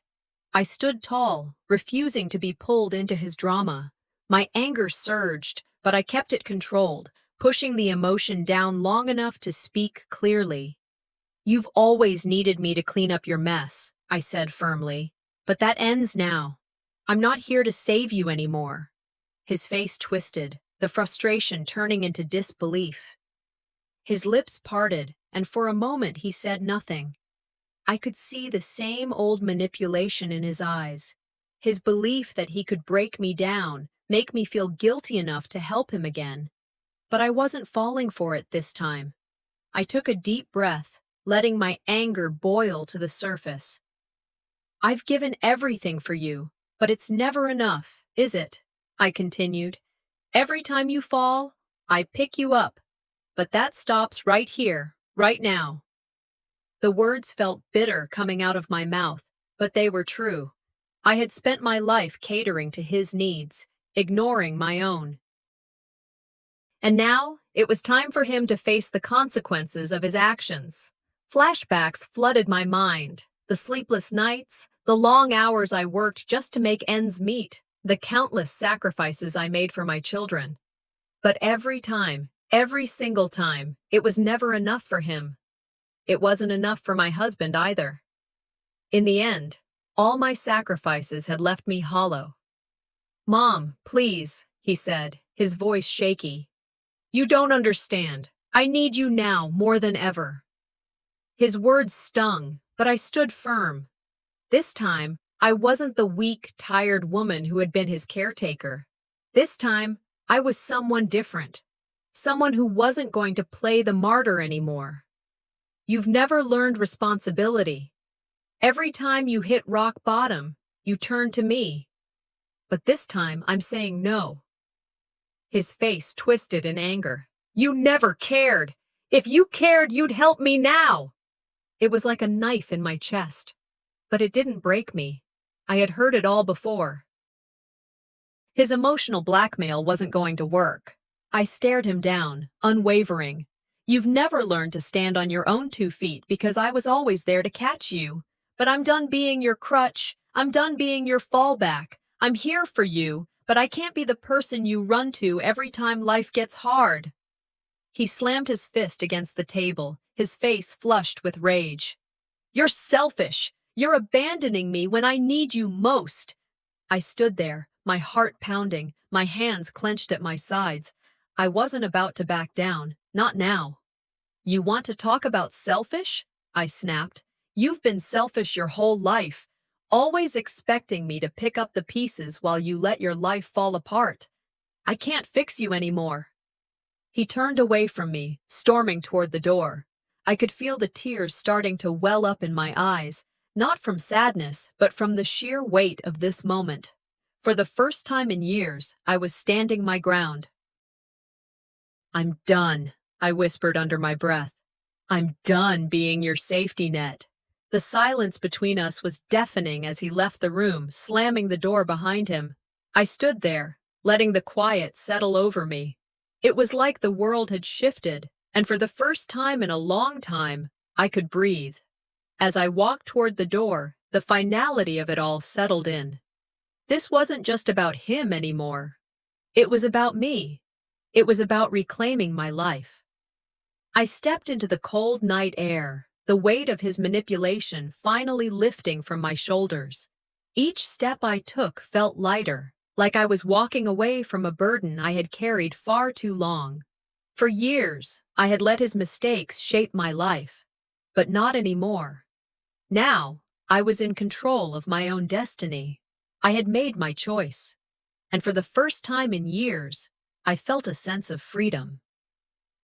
I stood tall, refusing to be pulled into his drama. My anger surged, but I kept it controlled, pushing the emotion down long enough to speak clearly. You've always needed me to clean up your mess, I said firmly, but that ends now. I'm not here to save you anymore. His face twisted, the frustration turning into disbelief. His lips parted, and for a moment he said nothing. I could see the same old manipulation in his eyes, his belief that he could break me down, make me feel guilty enough to help him again. But I wasn't falling for it this time. I took a deep breath, letting my anger boil to the surface. I've given everything for you, but it's never enough, is it? I continued. Every time you fall, I pick you up. But that stops right here, right now. The words felt bitter coming out of my mouth, but they were true. I had spent my life catering to his needs, ignoring my own. And now, it was time for him to face the consequences of his actions. Flashbacks flooded my mind. The sleepless nights, the long hours I worked just to make ends meet, the countless sacrifices I made for my children. But every time, every single time, it was never enough for him. It wasn't enough for my husband either. In the end, all my sacrifices had left me hollow. Mom, please, he said, his voice shaky. You don't understand. I need you now more than ever. His words stung, but I stood firm. This time, I wasn't the weak, tired woman who had been his caretaker. This time, I was someone different. Someone who wasn't going to play the martyr anymore. You've never learned responsibility. Every time you hit rock bottom, you turn to me. But this time, I'm saying no. His face twisted in anger. You never cared. If you cared, you'd help me now. It was like a knife in my chest. But it didn't break me. I had heard it all before. His emotional blackmail wasn't going to work. I stared him down, unwavering. You've never learned to stand on your own 2 feet because I was always there to catch you. But I'm done being your crutch. I'm done being your fallback. I'm here for you, but I can't be the person you run to every time life gets hard. He slammed his fist against the table, his face flushed with rage. "You're selfish! You're abandoning me when I need you most!" I stood there, my heart pounding, my hands clenched at my sides. I wasn't about to back down, not now. "You want to talk about selfish?" I snapped. "You've been selfish your whole life, always expecting me to pick up the pieces while you let your life fall apart. I can't fix you anymore." He turned away from me, storming toward the door. I could feel the tears starting to well up in my eyes, not from sadness, but from the sheer weight of this moment. For the first time in years, I was standing my ground. "I'm done," I whispered under my breath. "I'm done being your safety net." The silence between us was deafening as he left the room, slamming the door behind him. I stood there, letting the quiet settle over me. It was like the world had shifted, and for the first time in a long time, I could breathe. As I walked toward the door, the finality of it all settled in. This wasn't just about him anymore. It was about me. It was about reclaiming my life. I stepped into the cold night air, the weight of his manipulation finally lifting from my shoulders. Each step I took felt lighter, like I was walking away from a burden I had carried far too long. For years, I had let his mistakes shape my life, but not anymore. Now, I was in control of my own destiny. I had made my choice, and for the first time in years, I felt a sense of freedom.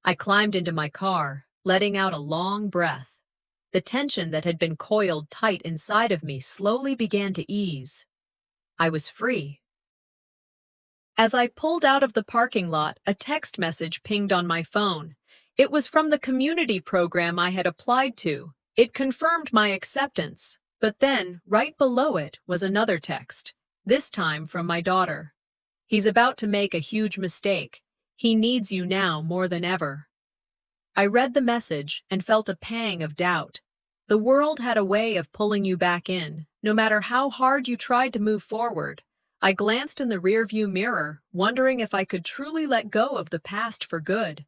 I climbed into my car, letting out a long breath. The tension that had been coiled tight inside of me slowly began to ease. I was free. As I pulled out of the parking lot, a text message pinged on my phone. It was from the community program I had applied to. It confirmed my acceptance, but then, right below it, was another text, this time from my daughter. "He's about to make a huge mistake. He needs you now more than ever." I read the message and felt a pang of doubt. The world had a way of pulling you back in, no matter how hard you tried to move forward. I glanced in the rearview mirror, wondering if I could truly let go of the past for good.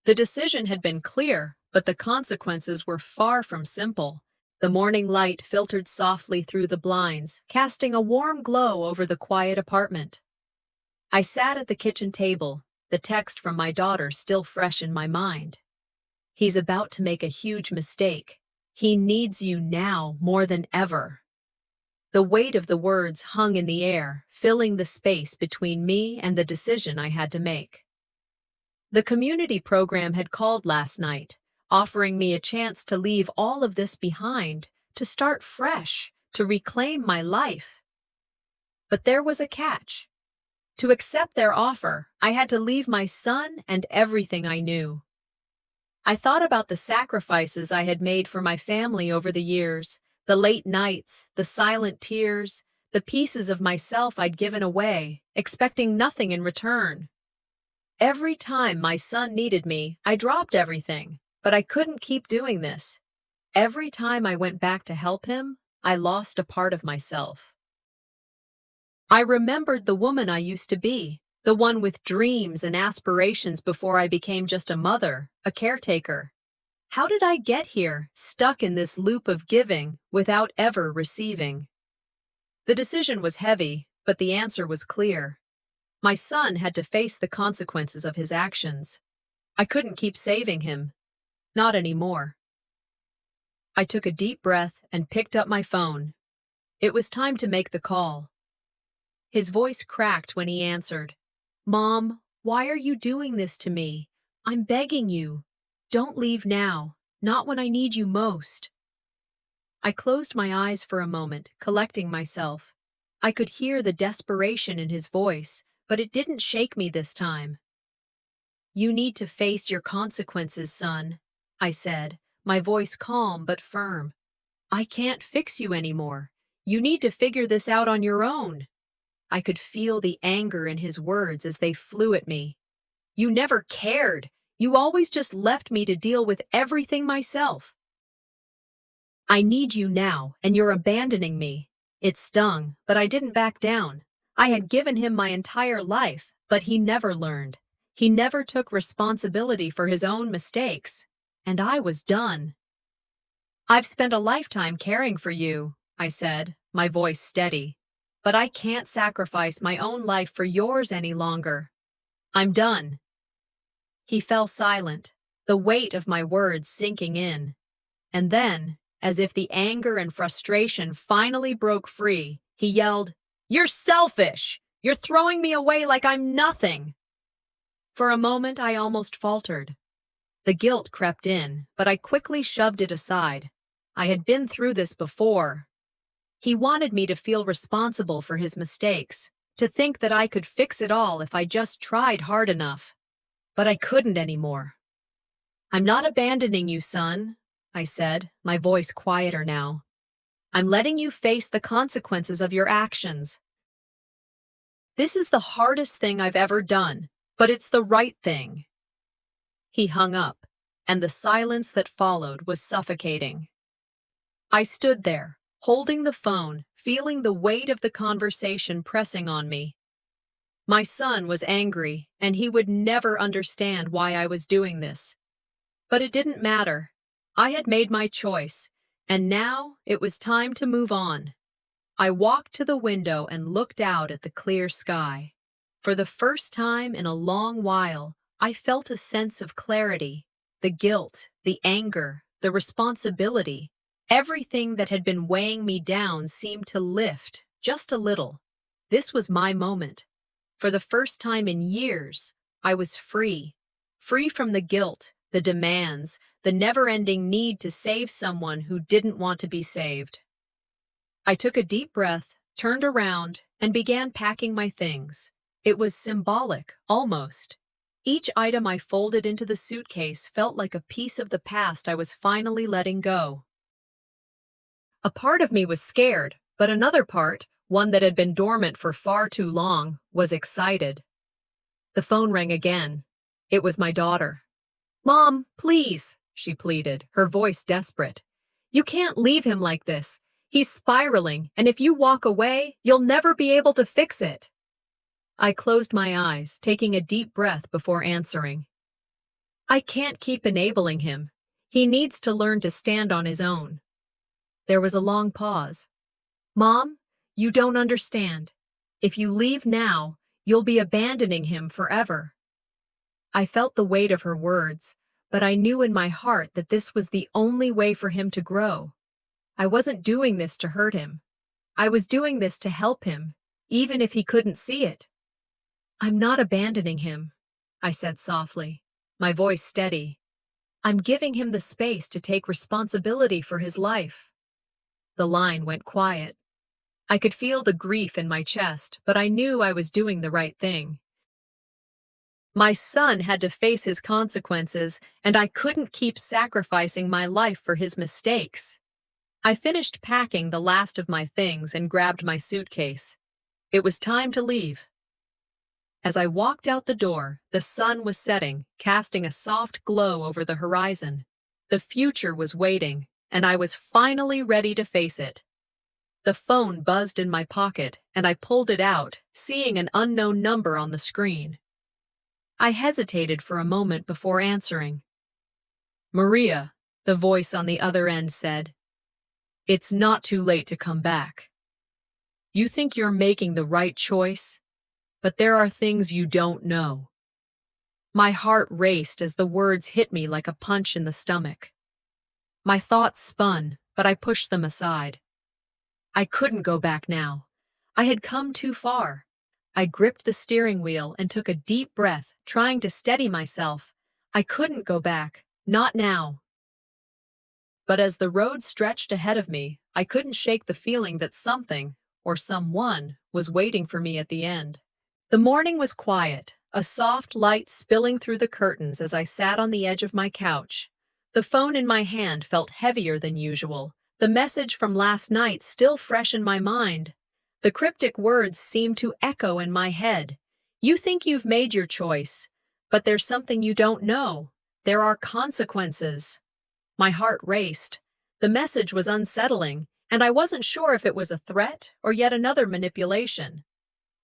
The decision had been clear, but the consequences were far from simple. The morning light filtered softly through the blinds, casting a warm glow over the quiet apartment. I sat at the kitchen table, the text from my daughter still fresh in my mind. "He's about to make a huge mistake. He needs you now more than ever." The weight of the words hung in the air, filling the space between me and the decision I had to make. The community program had called last night, offering me a chance to leave all of this behind, to start fresh, to reclaim my life. But there was a catch. To accept their offer, I had to leave my son and everything I knew. I thought about the sacrifices I had made for my family over the years, the late nights, the silent tears, the pieces of myself I'd given away, expecting nothing in return. Every time my son needed me, I dropped everything, but I couldn't keep doing this. Every time I went back to help him, I lost a part of myself. I remembered the woman I used to be, the one with dreams and aspirations before I became just a mother, a caretaker. How did I get here, stuck in this loop of giving, without ever receiving? The decision was heavy, but the answer was clear. My son had to face the consequences of his actions. I couldn't keep saving him. Not anymore. I took a deep breath and picked up my phone. It was time to make the call. His voice cracked when he answered. "Mom, why are you doing this to me? I'm begging you. Don't leave now, not when I need you most." I closed my eyes for a moment, collecting myself. I could hear the desperation in his voice, but it didn't shake me this time. "You need to face your consequences, son," I said, my voice calm but firm. "I can't fix you anymore. You need to figure this out on your own." I could feel the anger in his words as they flew at me. "You never cared. You always just left me to deal with everything myself. I need you now, and you're abandoning me." It stung, but I didn't back down. I had given him my entire life, but he never learned. He never took responsibility for his own mistakes, and I was done. "I've spent a lifetime caring for you," I said, my voice steady, "but I can't sacrifice my own life for yours any longer. I'm done." He fell silent, the weight of my words sinking in. And then, as if the anger and frustration finally broke free, he yelled, "You're selfish! You're throwing me away like I'm nothing!" For a moment, I almost faltered. The guilt crept in, but I quickly shoved it aside. I had been through this before. He wanted me to feel responsible for his mistakes, to think that I could fix it all if I just tried hard enough. But I couldn't anymore. "I'm not abandoning you, son," I said, my voice quieter now. "I'm letting you face the consequences of your actions. This is the hardest thing I've ever done, but it's the right thing." He hung up, and the silence that followed was suffocating. I stood there, holding the phone, feeling the weight of the conversation pressing on me. My son was angry, and he would never understand why I was doing this. But it didn't matter. I had made my choice, and now it was time to move on. I walked to the window and looked out at the clear sky. For the first time in a long while, I felt a sense of clarity. The guilt, the anger, the responsibility, everything that had been weighing me down seemed to lift, just a little. This was my moment. For the first time in years, I was free. Free from the guilt, the demands, the never-ending need to save someone who didn't want to be saved. I took a deep breath, turned around, and began packing my things. It was symbolic, almost. Each item I folded into the suitcase felt like a piece of the past I was finally letting go. A part of me was scared, but another part, one that had been dormant for far too long, was excited. The phone rang again. It was my daughter. "Mom, please," she pleaded, her voice desperate. "You can't leave him like this. He's spiraling, and if you walk away, you'll never be able to fix it." I closed my eyes, taking a deep breath before answering. "I can't keep enabling him. He needs to learn to stand on his own." There was a long pause. "Mom, you don't understand. If you leave now, you'll be abandoning him forever." I felt the weight of her words, but I knew in my heart that this was the only way for him to grow. I wasn't doing this to hurt him. I was doing this to help him, even if he couldn't see it. "I'm not abandoning him," I said softly, my voice steady. "I'm giving him the space to take responsibility for his life." The line went quiet. I could feel the grief in my chest, but I knew I was doing the right thing. My son had to face his consequences, and I couldn't keep sacrificing my life for his mistakes. I finished packing the last of my things and grabbed my suitcase. It was time to leave. As I walked out the door, the sun was setting, casting a soft glow over the horizon. The future was waiting, and I was finally ready to face it. The phone buzzed in my pocket, and I pulled it out, seeing an unknown number on the screen. I hesitated for a moment before answering. "Maria," the voice on the other end said, "it's not too late to come back. You think you're making the right choice, but there are things you don't know." My heart raced as the words hit me like a punch in the stomach. My thoughts spun, but I pushed them aside. I couldn't go back now. I had come too far. I gripped the steering wheel and took a deep breath, trying to steady myself. I couldn't go back, not now. But as the road stretched ahead of me, I couldn't shake the feeling that something, or someone, was waiting for me at the end. The morning was quiet, a soft light spilling through the curtains as I sat on the edge of my couch. The phone in my hand felt heavier than usual, the message from last night still fresh in my mind. The cryptic words seemed to echo in my head. "You think you've made your choice, but there's something you don't know. There are consequences." My heart raced. The message was unsettling, and I wasn't sure if it was a threat or yet another manipulation.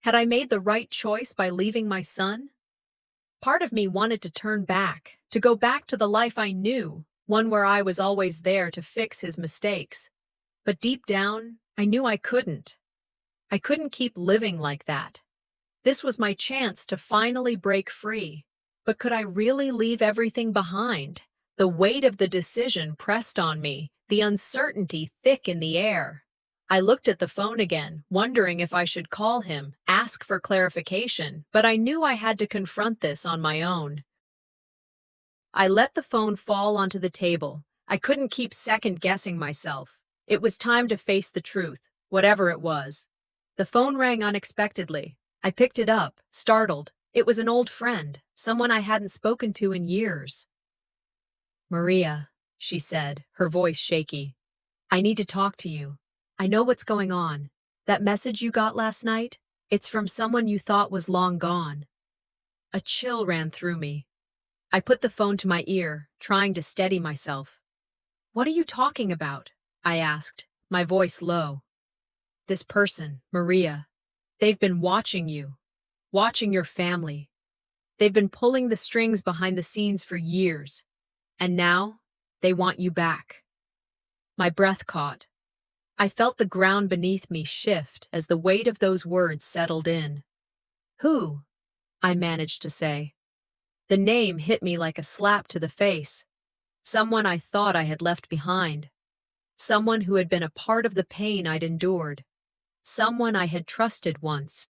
Had I made the right choice by leaving my son? Part of me wanted to turn back, to go back to the life I knew, one where I was always there to fix his mistakes. But deep down, I knew I couldn't. I couldn't keep living like that. This was my chance to finally break free. But could I really leave everything behind? The weight of the decision pressed on me, the uncertainty thick in the air. I looked at the phone again, wondering if I should call him, ask for clarification, but I knew I had to confront this on my own. I let the phone fall onto the table. I couldn't keep second-guessing myself. It was time to face the truth, whatever it was. The phone rang unexpectedly. I picked it up, startled. It was an old friend, someone I hadn't spoken to in years. "Maria," she said, her voice shaky. "I need to talk to you. I know what's going on. That message you got last night, it's from someone you thought was long gone." A chill ran through me. I put the phone to my ear, trying to steady myself. "What are you talking about?" I asked, my voice low. "This person, Maria. They've been watching you, watching your family. They've been pulling the strings behind the scenes for years. And now, they want you back." My breath caught. I felt the ground beneath me shift as the weight of those words settled in. "Who?" I managed to say. The name hit me like a slap to the face. Someone I thought I had left behind. Someone who had been a part of the pain I'd endured. Someone I had trusted once.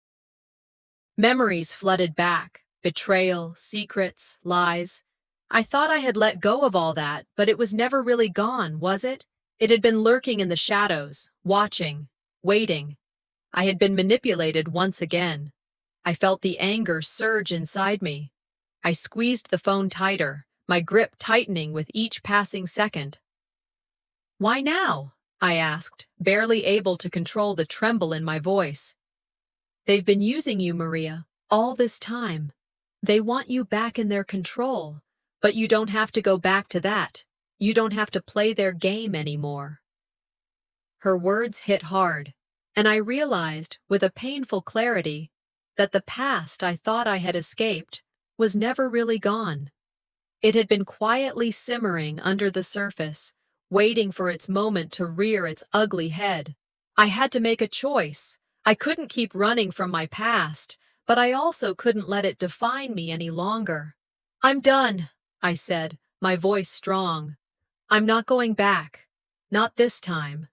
Memories flooded back. Betrayal, secrets, lies. I thought I had let go of all that, but it was never really gone, was it? It had been lurking in the shadows, watching, waiting. I had been manipulated once again. I felt the anger surge inside me. I squeezed the phone tighter, my grip tightening with each passing second. "Why now?" I asked, barely able to control the tremble in my voice. "They've been using you, Maria, all this time. They want you back in their control, but you don't have to go back to that. You don't have to play their game anymore." Her words hit hard, and I realized, with a painful clarity, that the past I thought I had escaped was never really gone. It had been quietly simmering under the surface, waiting for its moment to rear its ugly head. I had to make a choice. I couldn't keep running from my past, but I also couldn't let it define me any longer. "I'm done," I said, my voice strong. "I'm not going back. Not this time.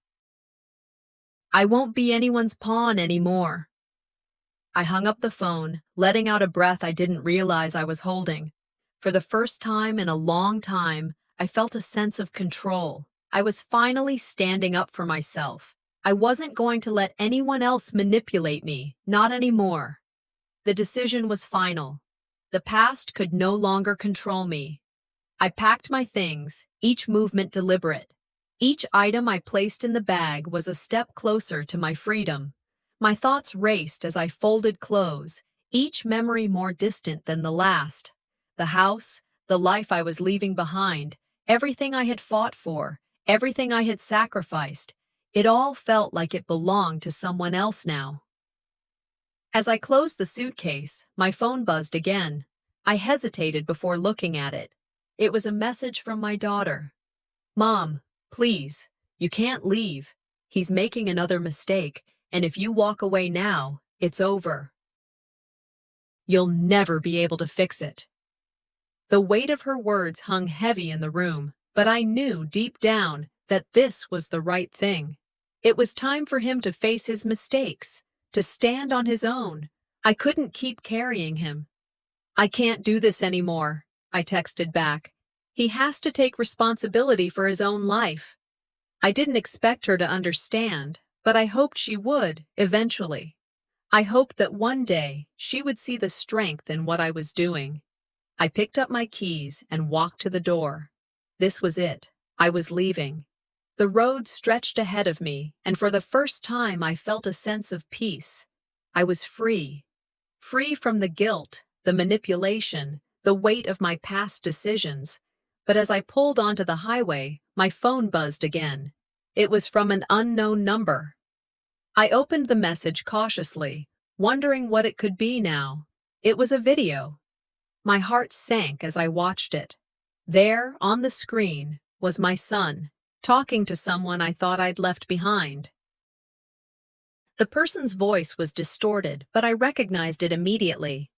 I won't be anyone's pawn anymore." I hung up the phone, letting out a breath I didn't realize I was holding. For the first time in a long time, I felt a sense of control. I was finally standing up for myself. I wasn't going to let anyone else manipulate me, not anymore. The decision was final. The past could no longer control me. I packed my things, each movement deliberate. Each item I placed in the bag was a step closer to my freedom. My thoughts raced as I folded clothes, each memory more distant than the last. The house, the life I was leaving behind, everything I had fought for, everything I had sacrificed, it all felt like it belonged to someone else now. As I closed the suitcase, my phone buzzed again. I hesitated before looking at it. It was a message from my daughter. "Mom, please, you can't leave. He's making another mistake, and if you walk away now, it's over. You'll never be able to fix it." The weight of her words hung heavy in the room, but I knew deep down that this was the right thing. It was time for him to face his mistakes, to stand on his own. I couldn't keep carrying him. "I can't do this anymore," I texted back. "He has to take responsibility for his own life." I didn't expect her to understand, but I hoped she would, eventually. I hoped that one day she would see the strength in what I was doing. I picked up my keys and walked to the door. This was it. I was leaving. The road stretched ahead of me, and for the first time I felt a sense of peace. I was free. Free from the guilt, the manipulation, the weight of my past decisions. But as I pulled onto the highway, my phone buzzed again. It was from an unknown number. I opened the message cautiously, wondering what it could be now. It was a video. My heart sank as I watched it. There, on the screen, was my son, talking to someone I thought I'd left behind. The person's voice was distorted, but I recognized it immediately.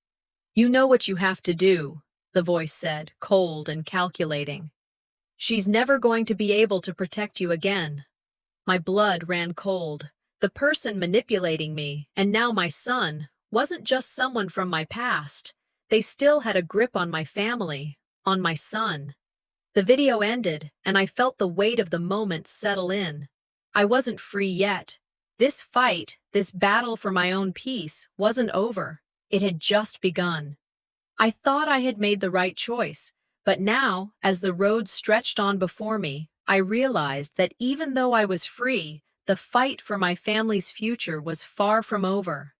"You know what you have to do," the voice said, cold and calculating. "She's never going to be able to protect you again." My blood ran cold. The person manipulating me, and now my son, wasn't just someone from my past. They still had a grip on my family, on my son. The video ended, and I felt the weight of the moment settle in. I wasn't free yet. This fight, this battle for my own peace, wasn't over. It had just begun. I thought I had made the right choice, but now, as the road stretched on before me, I realized that even though I was free, the fight for my family's future was far from over.